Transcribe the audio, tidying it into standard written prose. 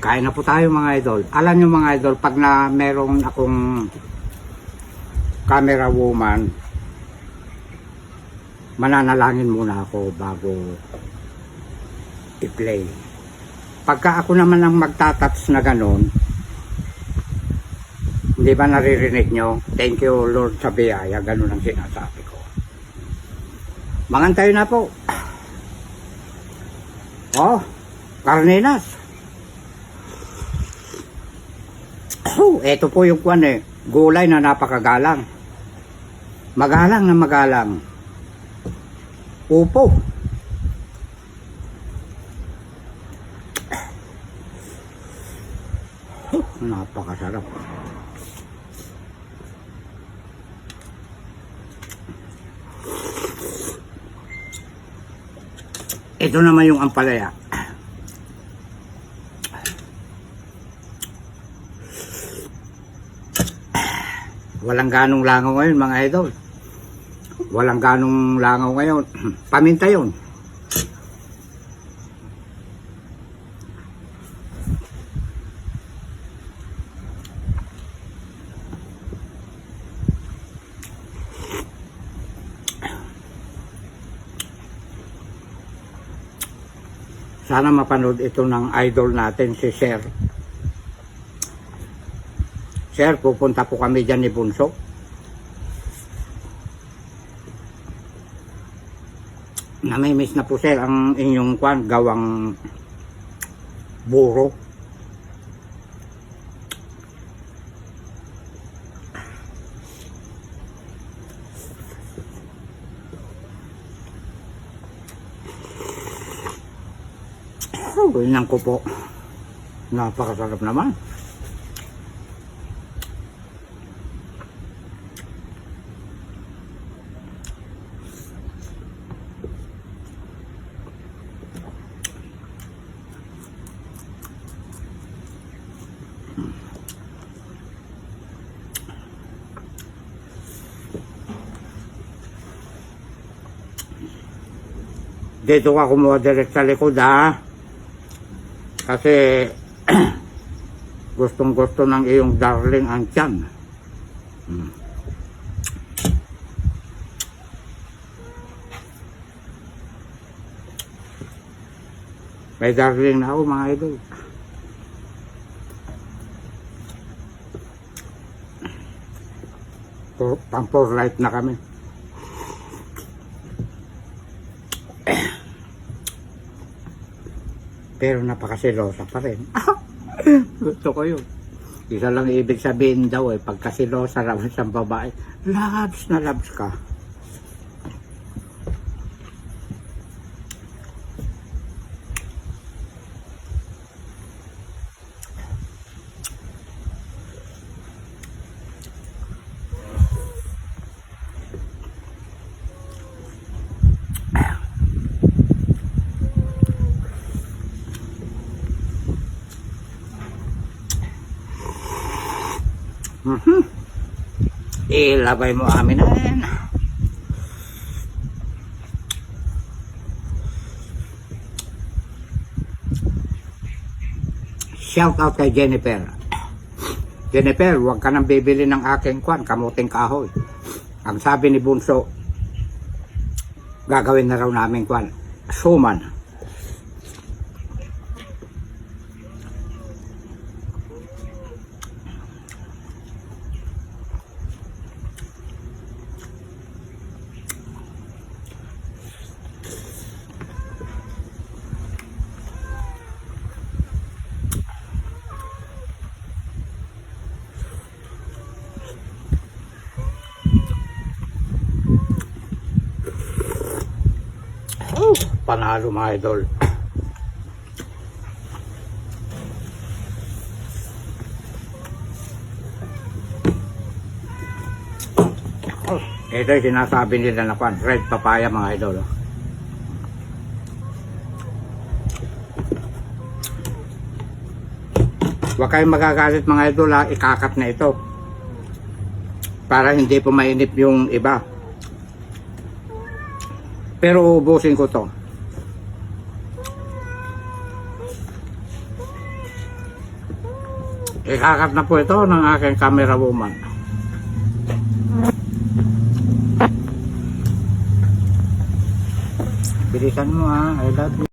Kain na po tayo mga idol. Alam nyo mga idol, pag na meron akong camera woman, mananalangin muna ako bago i-play. Pagka ako naman ang magtatats na ganon, hindi ba naririnig nyo? Thank you Lord sa biyaya, ganon ang sinasabi ko. Mangantayo na po. Oh, karninas. Ito po yung gulay na napakagalang. Magalang na magalang. Upo. Napakasarap. Ito naman yung ampalaya. Walang ganong langaw ngayon mga idol. Walang ganong langaw ngayon. Paminta yun. Sana mapanood ito ng idol natin si Sir. Sir, pupunta po kami dyan ni Bunso. Namimiss na po sir ang inyong gawang buro. Ganyan ko po. Napakasarap naman. Dito ka kumuha direct sa likod ha. Kasi gustong gusto ng iyong darling ang tiyan. May darling na ako mga idol. Pang 4 light na kami. Pero napakasilosa pa rin. Gusto ko yun. Isa lang ibig sabihin daw pagkasilosa raw sa babae, loves na loves ka. Ilabay mo amin na yan. Shout out kay Jennifer. Jennifer, huwag ka nang bibili ng aking kamuting kahoy. Ang sabi ni Bunso, gagawin na raw namin suman. Panalo mga idol. Ito yung sinasabi nila na red papaya mga idol. Huwag kayong magagalit mga idol ha, ikakat na ito para hindi po mainip yung iba. Pero ubusin ko to. Ikakat na po ito ng aking camera woman. Bilisan mo I love you.